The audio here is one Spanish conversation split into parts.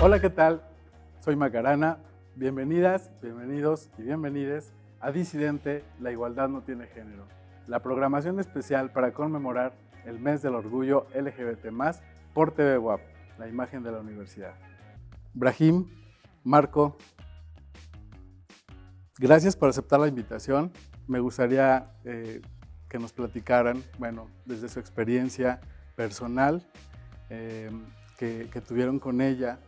Hola, ¿qué tal? Soy Macarana. Bienvenidas, bienvenidos y bienvenides a Disidente, la igualdad no tiene género. La programación especial para conmemorar el mes del orgullo LGBT+, por TV WAP, la imagen de la universidad. Brahim, Marco, gracias por aceptar la invitación. Me gustaría que nos platicaran, bueno, desde su experiencia personal, que tuvieron con ella,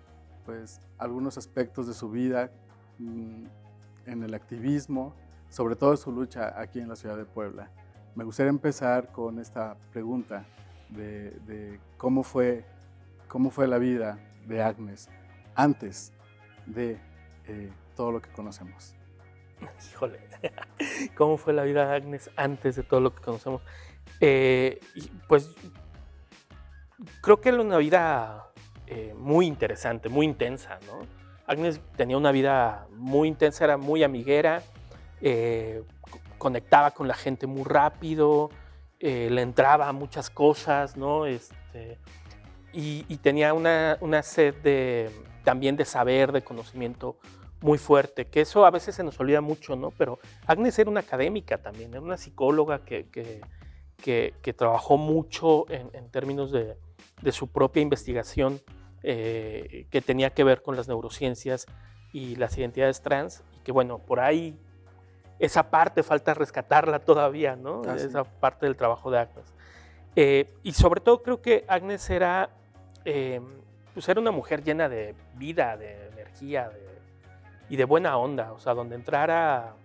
pues algunos aspectos de su vida en el activismo, sobre todo su lucha aquí en la ciudad de Puebla. Me gustaría empezar con esta pregunta de cómo fue la vida de Agnes antes de todo lo que conocemos. Híjole, ¿cómo fue la vida de Agnes antes de todo lo que conocemos? Pues creo que era una vida muy interesante, muy intensa, ¿no? Agnes tenía una vida muy intensa, era muy amiguera, conectaba con la gente muy rápido, le entraba a muchas cosas, ¿no? Y tenía una sed también de saber, de conocimiento muy fuerte, que eso a veces se nos olvida mucho, ¿no? Pero Agnes era una académica también, era una psicóloga que trabajó mucho en términos de su propia investigación que tenía que ver con las neurociencias y las identidades trans, y que bueno, por ahí esa parte falta rescatarla todavía, ¿no? Ah, sí. Esa parte del trabajo de Agnes. Y sobre todo creo que Agnes era, pues era una mujer llena de vida, de energía y de buena onda, o sea, donde entrara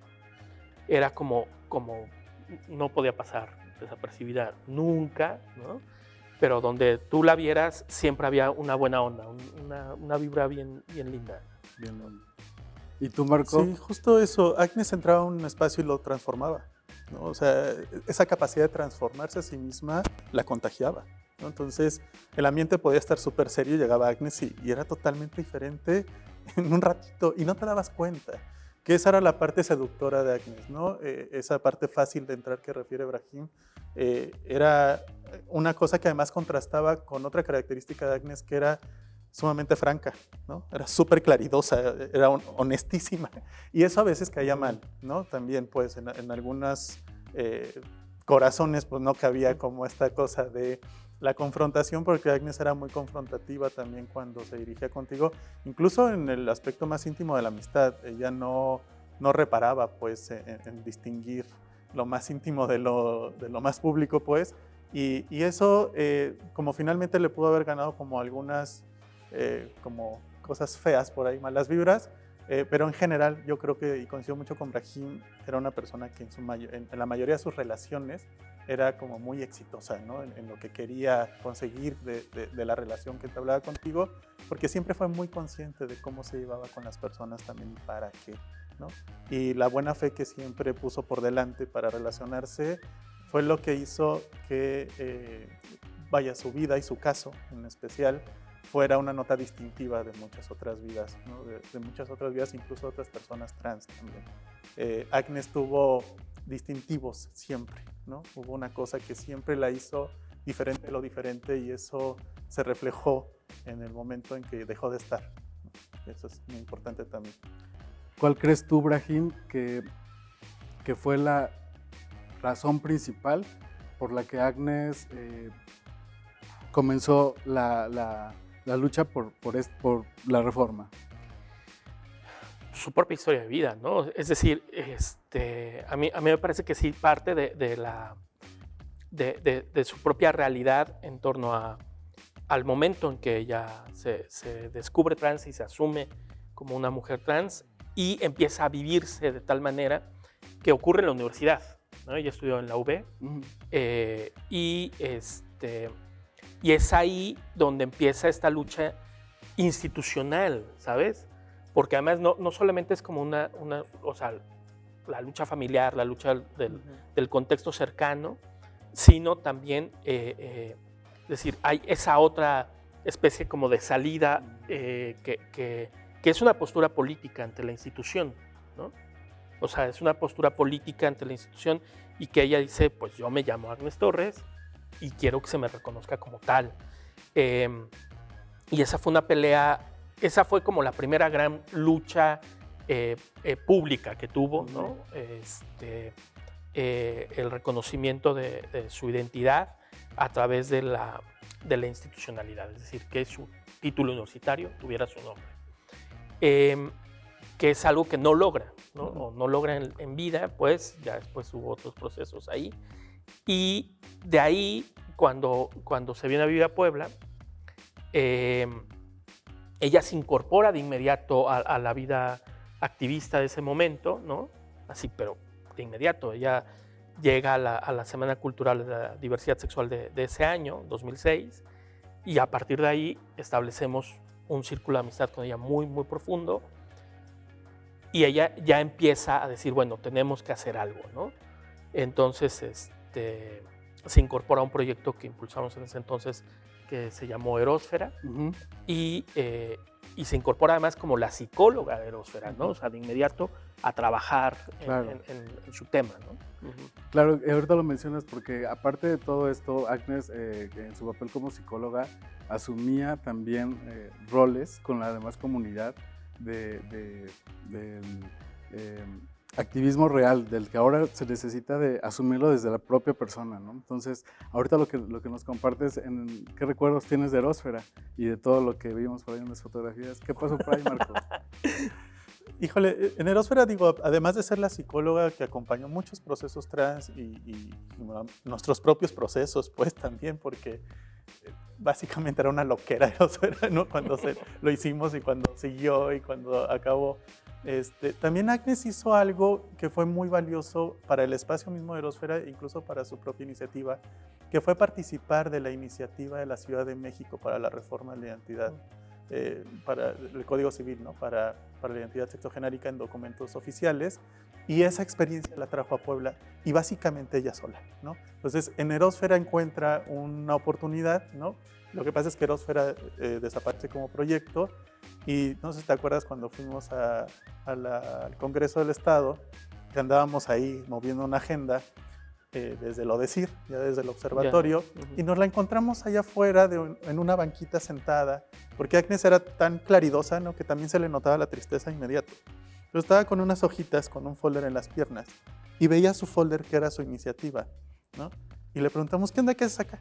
era como no podía pasar desapercibida nunca, ¿no? Pero donde tú la vieras siempre había una buena onda, una vibra bien linda. Bien. ¿Y tú, Marco? Sí, justo eso. Agnes entraba a un espacio y lo transformaba, ¿no? O sea, esa capacidad de transformarse a sí misma la contagiaba, ¿no? Entonces, el ambiente podía estar súper serio, llegaba Agnes y era totalmente diferente en un ratito y no te dabas cuenta. Que esa era la parte seductora de Agnes, ¿no? Esa parte fácil de entrar que refiere Brahim. Era una cosa que además contrastaba con otra característica de Agnes, que era sumamente franca, ¿no? Era súper claridosa, era honestísima. Y eso a veces caía mal, ¿no? También, pues, en algunos corazones, pues, no cabía como esta cosa de la confrontación, porque Agnes era muy confrontativa también cuando se dirigía contigo, incluso en el aspecto más íntimo de la amistad. Ella no reparaba, pues, en distinguir lo más íntimo de lo más público, pues, y eso, como finalmente le pudo haber ganado como algunas como cosas feas por ahí, malas vibras, pero en general yo creo que, y coincido mucho con Brahim, era una persona que en la mayoría de sus relaciones era como muy exitosa, ¿no? En lo que quería conseguir de la relación que entablaba contigo, porque siempre fue muy consciente de cómo se llevaba con las personas también y para qué, ¿no? Y la buena fe que siempre puso por delante para relacionarse fue lo que hizo que, vaya, su vida y su caso en especial fuera una nota distintiva de muchas otras vidas, ¿no? de muchas otras vidas, incluso otras personas trans también. Agnes tuvo distintivos siempre, ¿no? Hubo una cosa que siempre la hizo diferente de lo diferente y eso se reflejó en el momento en que dejó de estar, ¿no? Eso es muy importante también. ¿Cuál crees tú, Brahim, que fue la razón principal por la que Agnes comenzó la lucha por la reforma? Su propia historia de vida, ¿no? Es decir, a mí me parece que sí parte de su propia realidad en torno al momento en que ella se descubre trans y se asume como una mujer trans y empieza a vivirse de tal manera que ocurre en la universidad, ¿no? Ella estudió en la UB y es ahí donde empieza esta lucha institucional, ¿sabes? Porque además no solamente es como o sea, la lucha familiar, la lucha del contexto cercano, sino también, es decir, hay esa otra especie como de salida que es una postura política ante la institución, ¿no? O sea, es una postura política ante la institución y que ella dice, pues yo me llamo Agnes Torres y quiero que se me reconozca como tal. Y esa fue una pelea esa fue como la primera gran lucha pública que tuvo, ¿no? El reconocimiento de su identidad a través de la institucionalidad, es decir, que su título universitario tuviera su nombre, que es algo que no logra, ¿no? O no logra en vida, pues ya después hubo otros procesos ahí. Y de ahí, cuando se viene a vivir a Puebla, ella se incorpora de inmediato a la vida activista de ese momento, ¿no? Así, pero de inmediato. Ella llega a la Semana Cultural de la Diversidad Sexual de ese año, 2006, y a partir de ahí establecemos un círculo de amistad con ella muy, muy profundo, y ella ya empieza a decir, bueno, tenemos que hacer algo, ¿no? Entonces, se incorpora a un proyecto que impulsamos en ese entonces que se llamó Erósfera, y se incorpora además como la psicóloga de Erósfera, ¿no? O sea, de inmediato a trabajar en su tema, ¿no? Claro, ahorita lo mencionas porque aparte de todo esto, Agnes, en su papel como psicóloga, asumía también roles con la demás comunidad del activismo real, del que ahora se necesita de asumirlo desde la propia persona, ¿no? Entonces, ahorita lo que nos compartes, ¿qué recuerdos tienes de Erósfera y de todo lo que vimos por ahí en las fotografías? ¿Qué pasó por ahí, Marco? Híjole, en Erósfera, digo, además de ser la psicóloga que acompañó muchos procesos trans y nuestros propios procesos, pues también, porque básicamente era una loquera Erósfera, ¿no? Cuando lo hicimos y cuando siguió y cuando acabó. También Agnes hizo algo que fue muy valioso para el espacio mismo de Erósfera, incluso para su propia iniciativa, que fue participar de la iniciativa de la Ciudad de México para la reforma de la identidad, para el Código Civil, ¿no? Para la identidad sexogenérica en documentos oficiales, y esa experiencia la trajo a Puebla, y básicamente ella sola, ¿no? Entonces, en Erósfera encuentra una oportunidad, ¿no? Lo que pasa es que Erósfera desaparece como proyecto, y no sé si te acuerdas cuando fuimos al Congreso del Estado, que andábamos ahí moviendo una agenda desde el ODECIR, ya desde el observatorio, y nos la encontramos allá afuera en una banquita sentada, porque Agnes era tan claridosa, ¿no? Que también se le notaba la tristeza inmediato. Yo estaba con unas hojitas, con un folder en las piernas, y veía su folder que era su iniciativa, ¿no? Y le preguntamos, ¿qué onda, qué haces acá?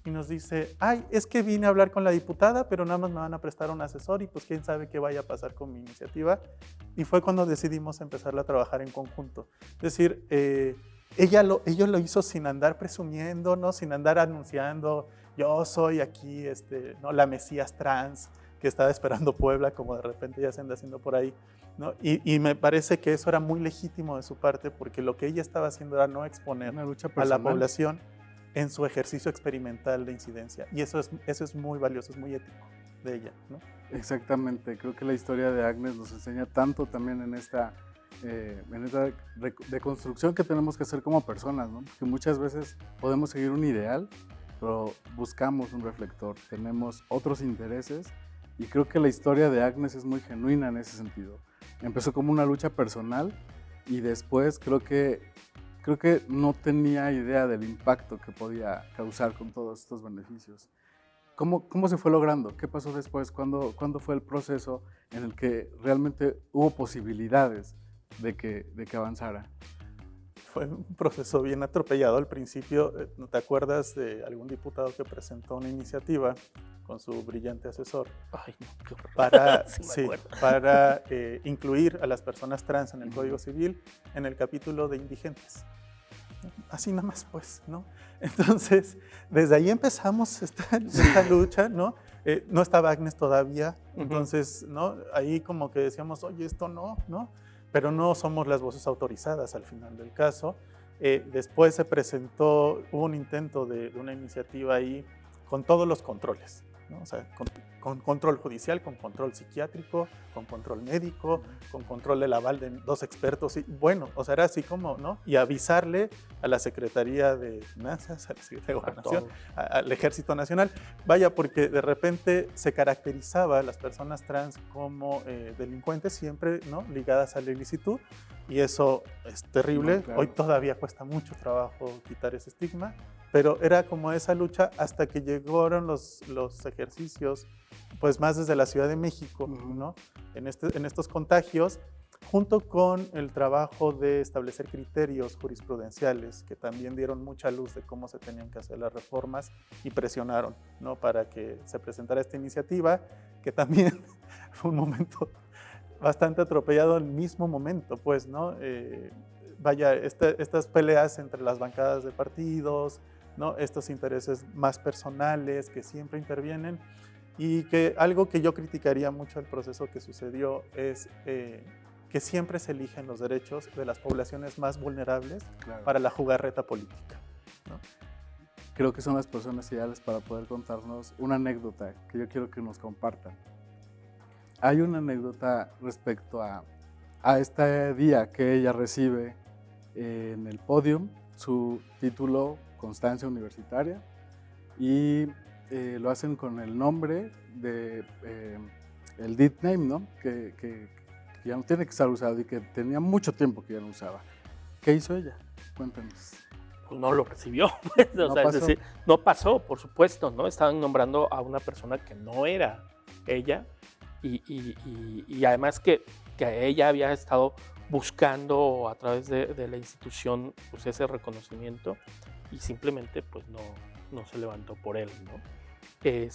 Y nos dice, ay, es que vine a hablar con la diputada, pero nada más me van a prestar un asesor y pues quién sabe qué vaya a pasar con mi iniciativa. Y fue cuando decidimos empezarla a trabajar en conjunto. Es decir, ella lo hizo sin andar presumiendo, ¿no? Sin andar anunciando, yo soy aquí ¿no? La Mesías trans que estaba esperando Puebla, como de repente ya se anda haciendo por ahí, ¿no? Y me parece que eso era muy legítimo de su parte, porque lo que ella estaba haciendo era no exponer a la población en su ejercicio experimental de incidencia. Y eso es muy valioso, es muy ético de ella, ¿no? Exactamente, creo que la historia de Agnes nos enseña tanto también en esta deconstrucción que tenemos que hacer como personas, ¿no? Porque muchas veces podemos seguir un ideal, pero buscamos un reflector, tenemos otros intereses, y creo que la historia de Agnes es muy genuina en ese sentido. Empezó como una lucha personal y después creo que no tenía idea del impacto que podía causar con todos estos beneficios. ¿Cómo se fue logrando? ¿Qué pasó después? ¿Cuándo fue el proceso en el que realmente hubo posibilidades de que avanzara? Fue un proceso bien atropellado al principio. ¿No te acuerdas de algún diputado que presentó una iniciativa con su brillante asesor? Ay, no, qué horror. Para, Sí, para incluir a las personas trans en el Código Civil en el capítulo de indigentes? Así nada más, pues, ¿no? Entonces, desde ahí empezamos esta lucha, ¿no? No estaba Agnes todavía, entonces, ¿no? Ahí como que decíamos, oye, esto no, ¿no? Pero no somos las voces autorizadas al final del caso. Después se presentó, hubo un intento de una iniciativa ahí con todos los controles, ¿no? O sea, con control judicial, con control psiquiátrico, con control médico, con control del aval de 2 expertos. Y bueno, o sea, era así como, ¿no? Y avisarle a la Secretaría de Finanzas, a la Secretaría de Gobernación, al Ejército Nacional. Vaya, porque de repente se caracterizaba a las personas trans como delincuentes, siempre, ¿no? Ligadas a la ilicitud. Y eso es terrible. No, claro. Hoy todavía cuesta mucho trabajo quitar ese estigma. Pero era como esa lucha hasta que llegaron los ejercicios, pues más desde la Ciudad de México, ¿no? En estos contagios, junto con el trabajo de establecer criterios jurisprudenciales que también dieron mucha luz de cómo se tenían que hacer las reformas y presionaron, ¿no? Para que se presentara esta iniciativa, que también fue un momento bastante atropellado al mismo momento, pues, ¿no? Vaya, estas peleas entre las bancadas de partidos, ¿no? Estos intereses más personales que siempre intervienen, y que algo que yo criticaría mucho del proceso que sucedió es que siempre se eligen los derechos de las poblaciones más vulnerables para la jugarreta política, ¿no? Creo que son las personas ideales para poder contarnos una anécdota que yo quiero que nos compartan. Hay una anécdota respecto a este día que ella recibe en el podium su título Constancia Universitaria, y lo hacen con el nombre de el deed name, ¿no? Que ya no tiene que estar usado y que tenía mucho tiempo que ya no usaba. ¿Qué hizo ella? Cuéntanos. Pues no lo recibió. O sea, es decir, no pasó, por supuesto, ¿no? Estaban nombrando a una persona que no era ella, y además que ella había estado buscando a través de la institución, pues, ese reconocimiento, y simplemente pues no se levantó por él, ¿no? Y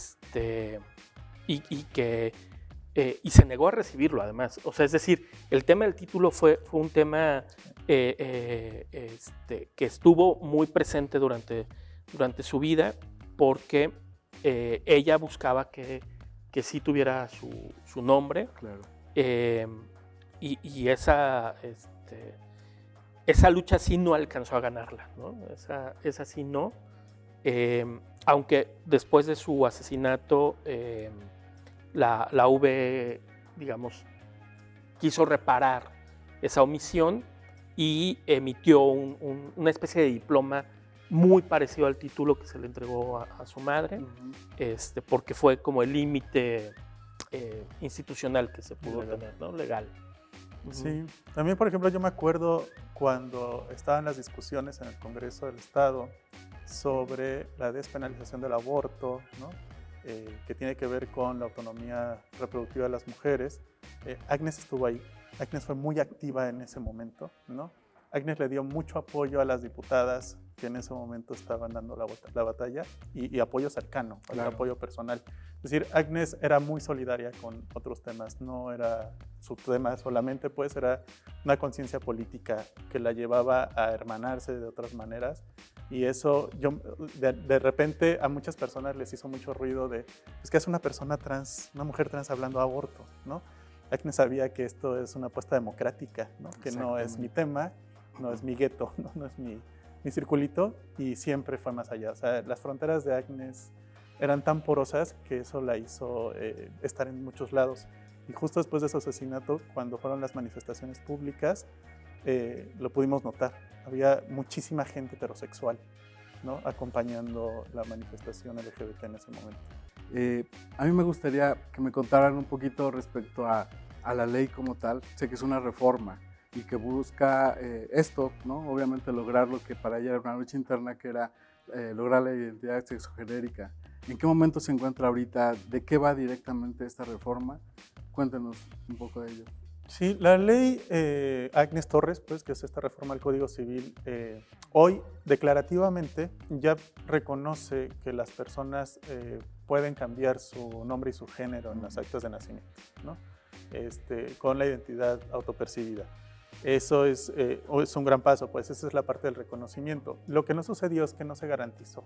se negó a recibirlo, además. O sea, es decir, el tema del título fue un tema que estuvo muy presente durante su vida, porque ella buscaba que sí tuviera su nombre. Claro. Y esa lucha sí no alcanzó a ganarla, ¿no? Esa sí no. Aunque después de su asesinato, la UV, digamos, quiso reparar esa omisión y emitió una especie de diploma muy parecido al título que se le entregó a su madre, porque fue como el límite institucional que se pudo tener, ¿no? Legal. Sí, también, por ejemplo, yo me acuerdo cuando estaban las discusiones en el Congreso del Estado sobre la despenalización del aborto, ¿no? Que tiene que ver con la autonomía reproductiva de las mujeres. Agnes estuvo ahí. Agnes fue muy activa en ese momento, ¿no? Agnes le dio mucho apoyo a las diputadas que en ese momento estaban dando la batalla, y apoyo cercano, claro, apoyo personal. Es decir, Agnes era muy solidaria con otros temas, no era su tema solamente, pues era una conciencia política que la llevaba a hermanarse de otras maneras, y eso de repente a muchas personas les hizo mucho ruido de, es que es una persona trans, una mujer trans hablando de aborto, ¿no? Agnes sabía que esto es una apuesta democrática, ¿no? Que no es mi tema, no es mi gueto, no es mi circulito, y siempre fue más allá. O sea, las fronteras de Agnes eran tan porosas que eso la hizo estar en muchos lados. Y justo después de su asesinato, cuando fueron las manifestaciones públicas, lo pudimos notar. Había muchísima gente heterosexual, ¿no? Acompañando la manifestación LGBT en ese momento. A mí me gustaría que me contaran un poquito respecto a la ley como tal. Sé que es una reforma y que busca esto, ¿no? Obviamente lograr lo que para ella era una lucha interna, que era lograr la identidad sexogenérica. ¿En qué momento se encuentra ahorita? ¿De qué va directamente esta reforma? Cuéntenos un poco de ello. Sí, la ley Agnes Torres, pues, que es esta reforma al Código Civil, hoy declarativamente ya reconoce que las personas pueden cambiar su nombre y su género en las actas de nacimiento, ¿no? Con la identidad autopercibida. Eso es un gran paso, pues esa es la parte del reconocimiento. Lo que no sucedió es que no se garantizó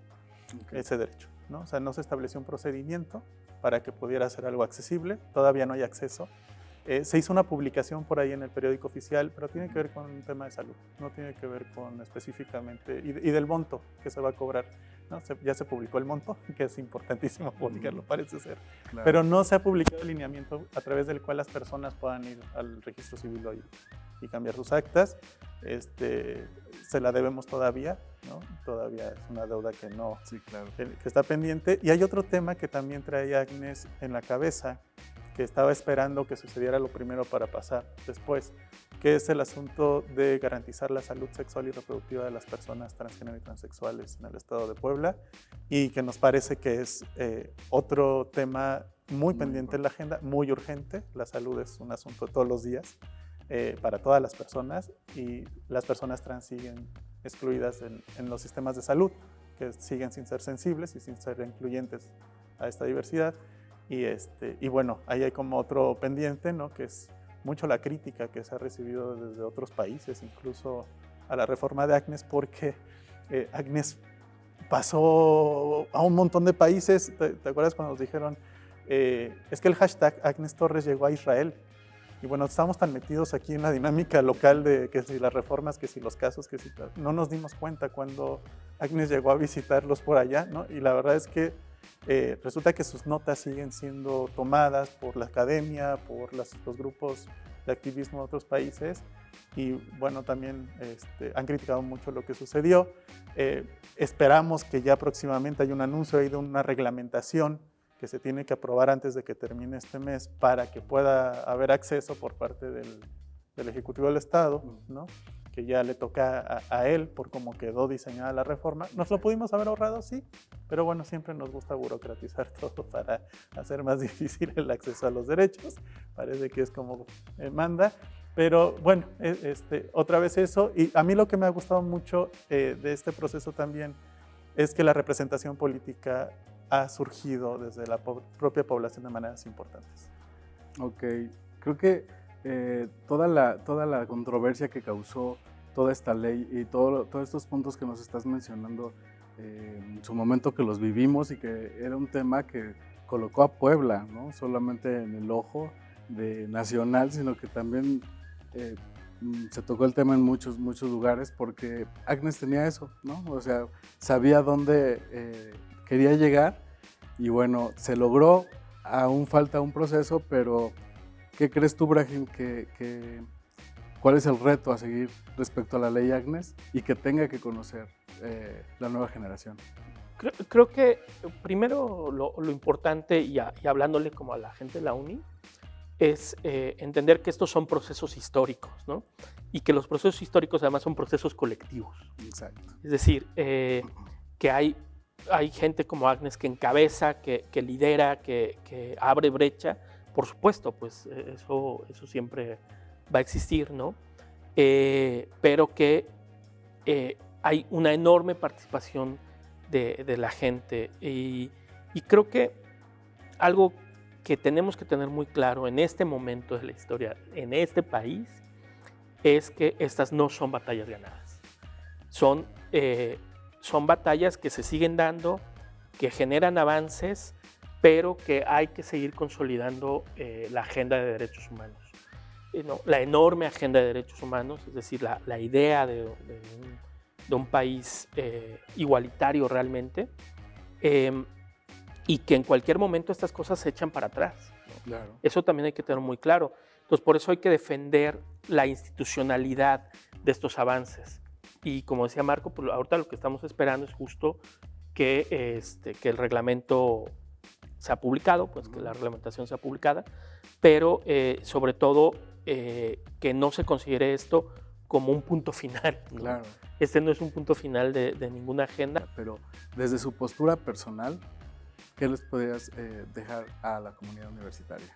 ese derecho, ¿no? O sea, no se estableció un procedimiento para que pudiera ser algo accesible, todavía no hay acceso. Se hizo una publicación por ahí en el periódico oficial, pero tiene que ver con un tema de salud, no tiene que ver con específicamente, y del monto que se va a cobrar, ¿no? Ya se publicó el monto, que es importantísimo publicarlo, parece ser, claro, pero no se ha publicado el lineamiento a través del cual las personas puedan ir al registro civil hoy y cambiar sus actas. Se la debemos todavía, ¿no? Todavía es una deuda que no, sí, claro, que está pendiente. Y hay otro tema que también trae Agnes en la cabeza, que estaba esperando que sucediera lo primero para pasar después, que es el asunto de garantizar la salud sexual y reproductiva de las personas transgénero y transexuales en el estado de Puebla, y que nos parece que es otro tema muy pendiente en la agenda, muy urgente. La salud es un asunto de todos los días para todas las personas, y las personas trans siguen excluidas en los sistemas de salud, que siguen sin ser sensibles y sin ser incluyentes a esta diversidad. Y bueno, ahí hay como otro pendiente, ¿no? Que es mucho la crítica que se ha recibido desde otros países, incluso a la reforma de Agnes, porque Agnes pasó a un montón de países. ¿Te acuerdas cuando nos dijeron, es que el hashtag Agnes Torres llegó a Israel? Y bueno, estamos tan metidos aquí en la dinámica local de que si las reformas, que si los casos, que si no nos dimos cuenta cuando Agnes llegó a visitarlos por allá, ¿no? Y la verdad es que resulta que sus notas siguen siendo tomadas por la academia, por los grupos de activismo de otros países, y bueno, también han criticado mucho lo que sucedió. Esperamos que ya próximamente haya un anuncio ahí de una reglamentación que se tiene que aprobar antes de que termine este mes para que pueda haber acceso por parte del Ejecutivo del Estado, ¿no? Que ya le toca a él por cómo quedó diseñada la reforma. ¿Nos lo pudimos haber ahorrado? Sí, pero bueno, siempre nos gusta burocratizar todo para hacer más difícil el acceso a los derechos. Parece que es como manda, pero bueno, otra vez eso. Y a mí lo que me ha gustado mucho de este proceso también es que la representación política ha surgido desde la propia población de maneras importantes. Ok, creo que toda la controversia que causó toda esta ley y todos estos puntos que nos estás mencionando, en su momento que los vivimos, y que era un tema que colocó a Puebla, no solamente en el ojo nacional, sino que también se tocó el tema en muchos lugares, porque Agnes tenía eso, ¿no? O sea, sabía dónde quería llegar, y bueno, se logró. Aún falta un proceso, pero ¿qué crees tú, Brahim, cuál es el reto a seguir respecto a la ley Agnes y que tenga que conocer la nueva generación? Creo que primero lo importante, y hablándole como a la gente de la UNI, es entender que estos son procesos históricos, ¿no? Y que los procesos históricos además son procesos colectivos. Exacto. Es decir, que hay gente como Agnes que encabeza, que lidera, que abre brecha. Por supuesto, pues eso siempre va a existir, ¿no? Pero que hay una enorme participación de la gente. Y creo que algo que tenemos que tener muy claro en este momento de la historia, en este país, es que estas no son batallas ganadas. Son batallas que se siguen dando, que generan avances, pero que hay que seguir consolidando la agenda de derechos humanos. ¿No? La enorme agenda de derechos humanos, es decir, la idea de un país igualitario realmente, y que en cualquier momento estas cosas se echan para atrás, ¿no? Claro. Eso también hay que tener muy claro. Entonces, por eso hay que defender la institucionalidad de estos avances. Y como decía Marco, pues ahorita lo que estamos esperando es justo que el reglamento sea publicado, pues que la reglamentación sea publicada, pero sobre todo que no se considere esto como un punto final, ¿no? Claro. Este no es un punto final de ninguna agenda. Pero desde su postura personal, ¿qué les podrías dejar a la comunidad universitaria?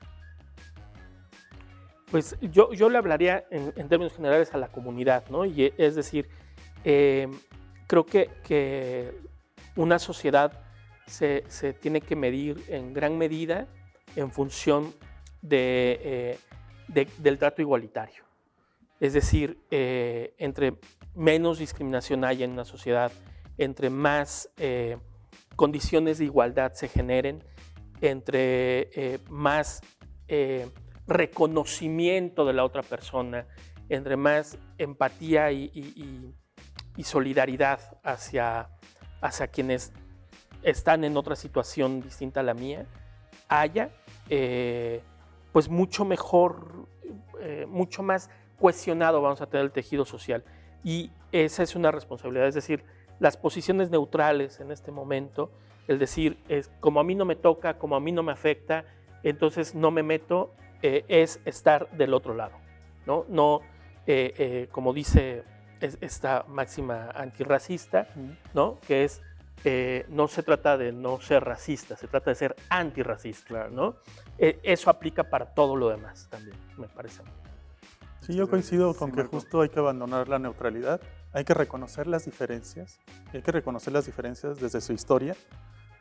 Pues yo le hablaría en términos generales a la comunidad, ¿no? Y es decir, creo que una sociedad se tiene que medir en gran medida en función del trato igualitario. Es decir, entre menos discriminación haya en una sociedad, entre más condiciones de igualdad se generen, entre más reconocimiento de la otra persona, entre más empatía y solidaridad hacia quienes están en otra situación distinta a la mía, haya, pues mucho mejor, mucho más cohesionado vamos a tener el tejido social. Y esa es una responsabilidad, es decir, las posiciones neutrales en este momento, el decir, como a mí no me toca, como a mí no me afecta, entonces no me meto, es estar del otro lado, ¿no? No, como dice esta máxima antirracista, ¿no? Que es, no se trata de no ser racista, se trata de ser antirracista, Claro. ¿no? Eso aplica para todo lo demás también, me parece a mí. Sí, yo coincido Sí, con que Marco. justo hay que abandonar la neutralidad, hay que reconocer las diferencias, hay que reconocer las diferencias desde su historia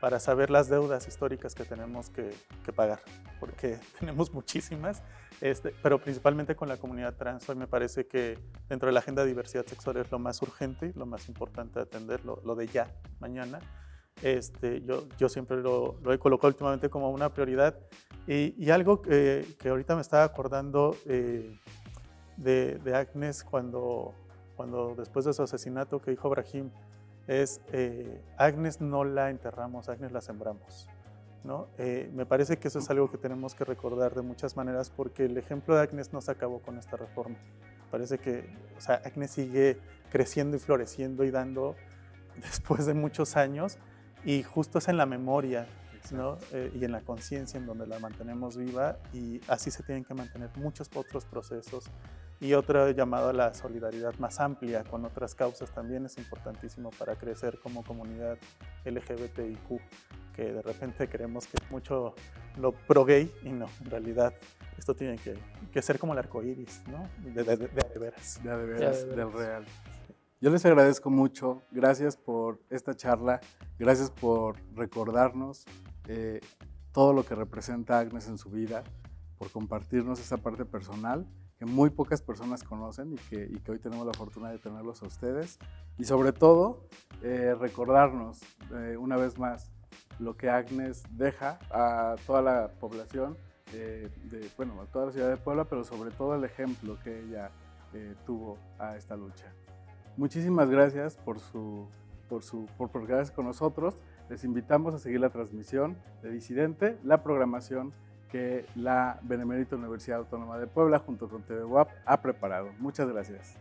para saber las deudas históricas que tenemos que pagar, porque tenemos muchísimas, pero principalmente con la comunidad trans. Hoy me parece que dentro de la agenda de diversidad sexual es lo más urgente, lo más importante atender, lo de ya, mañana. Yo siempre lo he colocado últimamente como una prioridad y algo que ahorita me estaba acordando de Agnes cuando después de su asesinato que dijo Brahim, es Agnes no la enterramos, Agnes la sembramos, ¿no? Me parece que eso es algo que tenemos que recordar de muchas maneras porque el ejemplo de Agnes no se acabó con esta reforma. Parece que, o sea, Agnes sigue creciendo y floreciendo y dando después de muchos años y justo es en la memoria, ¿no? Y en la conciencia en donde la mantenemos viva y así se tienen que mantener muchos otros procesos. Y otro llamado a la solidaridad más amplia con otras causas también es importantísimo para crecer como comunidad LGBTIQ, que de repente creemos que es mucho lo pro-gay y no, en realidad esto tiene que ser como el arco iris, ¿no? De veras. De veras, Ya de del veras. real. Yo les agradezco mucho, gracias por esta charla, gracias por recordarnos todo lo que representa Agnes en su vida, por compartirnos esa parte personal que muy pocas personas conocen y que hoy tenemos la fortuna de tenerlos a ustedes. Y sobre todo, recordarnos una vez más lo que Agnes deja a toda la población, a toda la ciudad de Puebla, pero sobre todo el ejemplo que ella tuvo a esta lucha. Muchísimas gracias por quedarse con nosotros. Les invitamos a seguir la transmisión de Disidente, la programación que la Benemérita Universidad Autónoma de Puebla junto con TV UAP ha preparado. Muchas gracias.